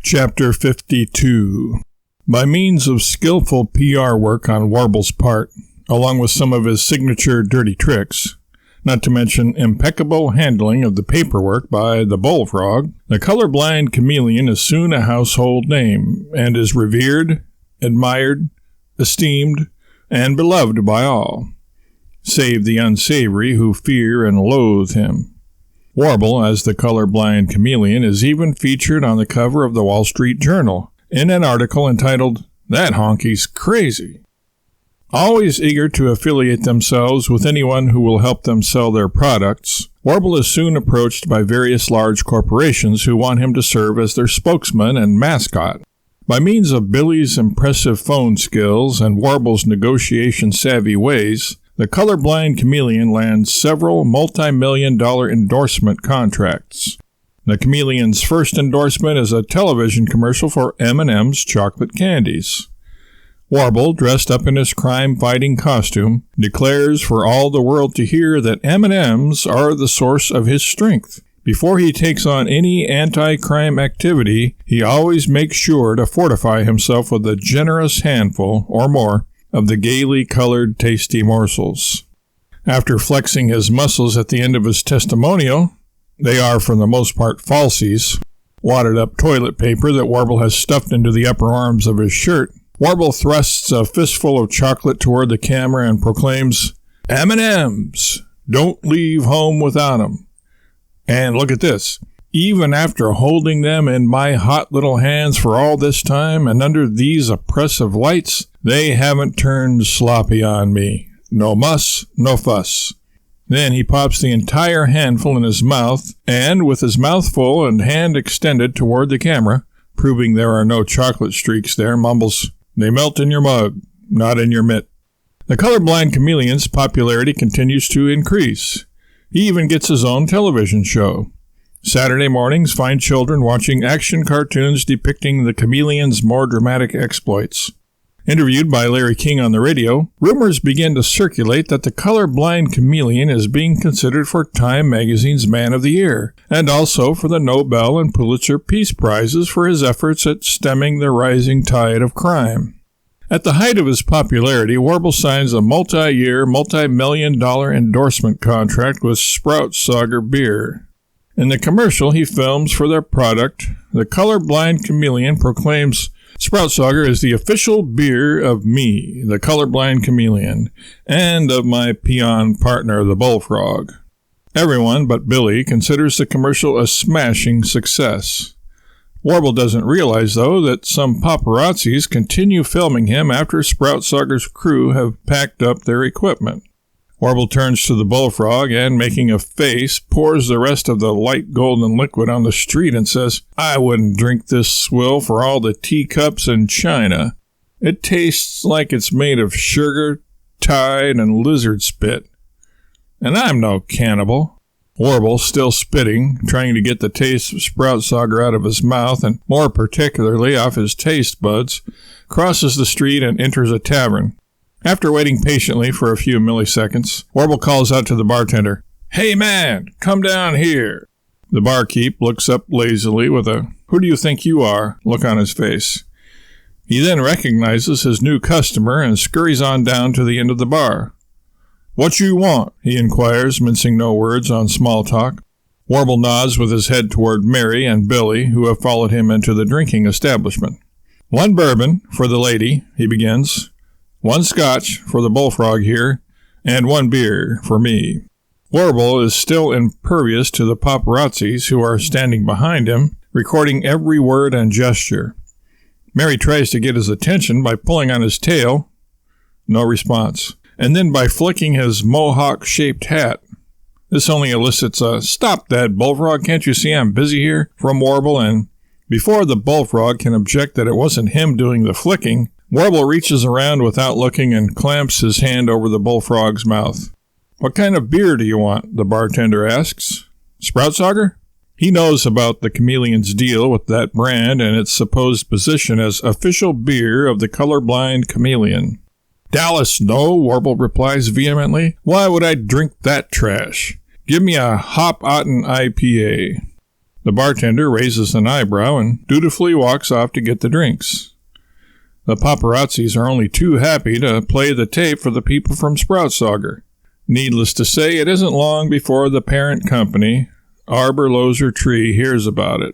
Chapter 52. By means of skillful PR work on Warble's part, along with some of his signature dirty tricks, not to mention impeccable handling of the paperwork by the bullfrog, the colorblind chameleon is soon a household name, and is revered, admired, esteemed, and beloved by all, save the unsavory who fear and loathe him. Warble, as the colorblind chameleon, is even featured on the cover of the Wall Street Journal in an article entitled, "That Honky's Crazy." Always eager to affiliate themselves with anyone who will help them sell their products, Warble is soon approached by various large corporations who want him to serve as their spokesman and mascot. By means of Billy's impressive phone skills and Warble's negotiation-savvy ways, the colorblind chameleon lands several multi-million-dollar endorsement contracts. The chameleon's first endorsement is a television commercial for M&M's chocolate candies. Warble, dressed up in his crime-fighting costume, declares for all the world to hear that M&M's are the source of his strength. Before he takes on any anti-crime activity, he always makes sure to fortify himself with a generous handful, or more, of the gaily colored tasty morsels. After flexing his muscles at the end of his testimonial, they are for the most part falsies, wadded up toilet paper that Warble has stuffed into the upper arms of his shirt, Warble thrusts a fistful of chocolate toward the camera and proclaims, "M&M's! Don't leave home without 'em. And look at this. Even after holding them in my hot little hands for all this time and under these oppressive lights, they haven't turned sloppy on me. No muss, no fuss." Then he pops the entire handful in his mouth, and with his mouth full and hand extended toward the camera, proving there are no chocolate streaks there, mumbles, "They melt in your mug, not in your mitt." The colorblind chameleon's popularity continues to increase. He even gets his own television show. Saturday mornings find children watching action cartoons depicting the chameleon's more dramatic exploits. Interviewed by Larry King on the radio, rumors begin to circulate that the colorblind chameleon is being considered for Time magazine's Man of the Year, and also for the Nobel and Pulitzer Peace Prizes for his efforts at stemming the rising tide of crime. At the height of his popularity, Warble signs a multi-year, multi-million-dollar endorsement contract with Sprout-Sauger Beer. In the commercial he films for their product, the colorblind chameleon proclaims, "Sprout-Sauger is the official beer of me, the colorblind chameleon, and of my peon partner, the bullfrog." Everyone but Billy considers the commercial a smashing success. Warble doesn't realize, though, that some paparazzis continue filming him after Sprout-Sauger's crew have packed up their equipment. Warble turns to the bullfrog and, making a face, pours the rest of the light golden liquid on the street and says, "I wouldn't drink this swill for all the teacups in China. It tastes like it's made of sugar, tide, and lizard spit. And I'm no cannibal." Warble, still spitting, trying to get the taste of Sprout-Sauger out of his mouth and more particularly off his taste buds, crosses the street and enters a tavern. After waiting patiently for a few milliseconds, Warble calls out to the bartender, "Hey man, come down here." The barkeep looks up lazily with a "who do you think you are" look on his face. He then recognizes his new customer and scurries on down to the end of the bar. "What you want?" he inquires, mincing no words on small talk. Warble nods with his head toward Mary and Billy, who have followed him into the drinking establishment. "One bourbon for the lady," he begins. "One scotch for the bullfrog here, and one beer for me." Warble is still impervious to the paparazzis who are standing behind him, recording every word and gesture. Mary tries to get his attention by pulling on his tail. No response. And then by flicking his mohawk-shaped hat. This only elicits a "Stop that, bullfrog, can't you see I'm busy here?" from Warble, and before the bullfrog can object that it wasn't him doing the flicking, Warble reaches around without looking and clamps his hand over the bullfrog's mouth. "What kind of beer do you want?" the bartender asks. "Sprout-Sauger?" He knows about the chameleon's deal with that brand and its supposed position as official beer of the colorblind chameleon. "Dallas, no," Warble replies vehemently. "Why would I drink that trash? Give me a Hop Otten IPA." The bartender raises an eyebrow and dutifully walks off to get the drinks. The paparazzis are only too happy to play the tape for the people from Sproutsauger. Needless to say, it isn't long before the parent company, Arbor Loser Tree, hears about it.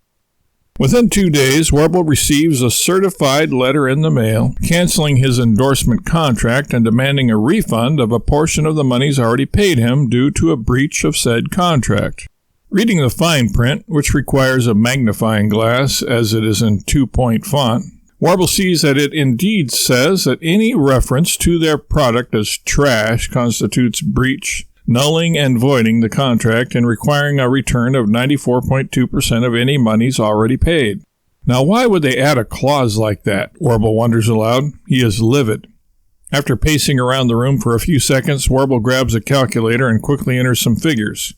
Within 2 days, Warble receives a certified letter in the mail, canceling his endorsement contract and demanding a refund of a portion of the monies already paid him due to a breach of said contract. Reading the fine print, which requires a magnifying glass as it is in 2-point font, Warble sees that it indeed says that any reference to their product as trash constitutes breach, nulling and voiding the contract and requiring a return of 94.2% of any monies already paid. Now, why would they add a clause like that? Warble wonders aloud. He is livid. After pacing around the room for a few seconds, Warble grabs a calculator and quickly enters some figures.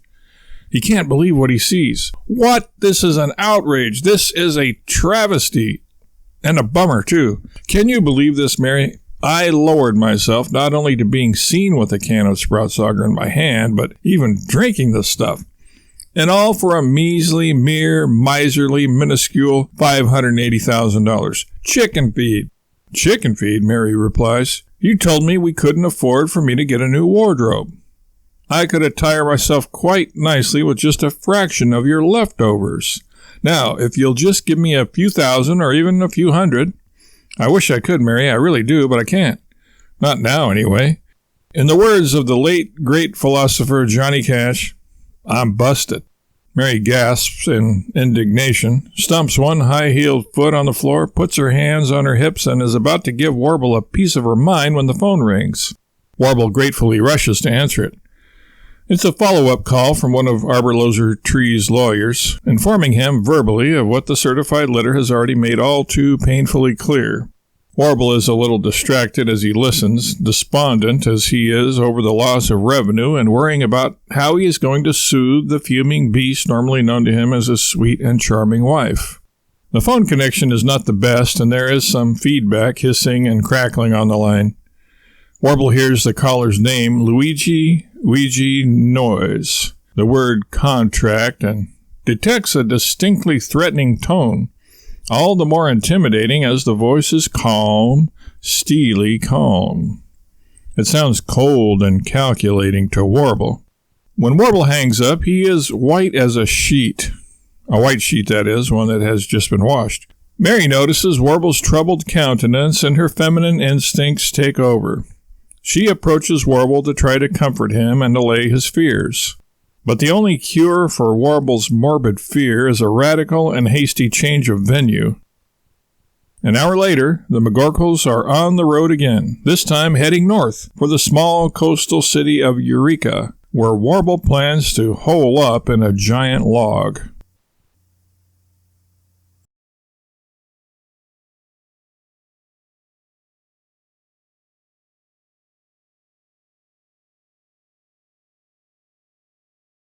He can't believe what he sees. What? This is an outrage. This is a travesty. And a bummer, too. Can you believe this, Mary? I lowered myself not only to being seen with a can of Sproutsauger in my hand, but even drinking the stuff. And all for a measly, mere, miserly, minuscule $580,000. Chicken feed. Chicken feed, Mary replies. You told me we couldn't afford for me to get a new wardrobe. I could attire myself quite nicely with just a fraction of your leftovers. Now, if you'll just give me a few thousand or even a few hundred. I wish I could, Mary, I really do, but I can't. Not now, anyway. In the words of the late, great philosopher Johnny Cash, I'm busted. Mary gasps in indignation, stumps one high-heeled foot on the floor, puts her hands on her hips, and is about to give Warble a piece of her mind when the phone rings. Warble gratefully rushes to answer it. It's a follow-up call from one of Arbor Loser Tree's lawyers, informing him verbally of what the certified letter has already made all too painfully clear. Warble is a little distracted as he listens, despondent as he is over the loss of revenue and worrying about how he is going to soothe the fuming beast normally known to him as his sweet and charming wife. The phone connection is not the best, and there is some feedback, hissing and crackling on the line. Warble hears the caller's name, Luigi Noise, the word contract, and detects a distinctly threatening tone, all the more intimidating as the voice is calm, steely calm. It sounds cold and calculating to Warble. When Warble hangs up, he is white as a sheet. A white sheet, that is, one that has just been washed. Mary notices Warble's troubled countenance, and her feminine instincts take over. She approaches Warble to try to comfort him and allay his fears. But the only cure for Warble's morbid fear is a radical and hasty change of venue. An hour later, the McGorkles are on the road again, this time heading north for the small coastal city of Eureka, where Warble plans to hole up in a giant log.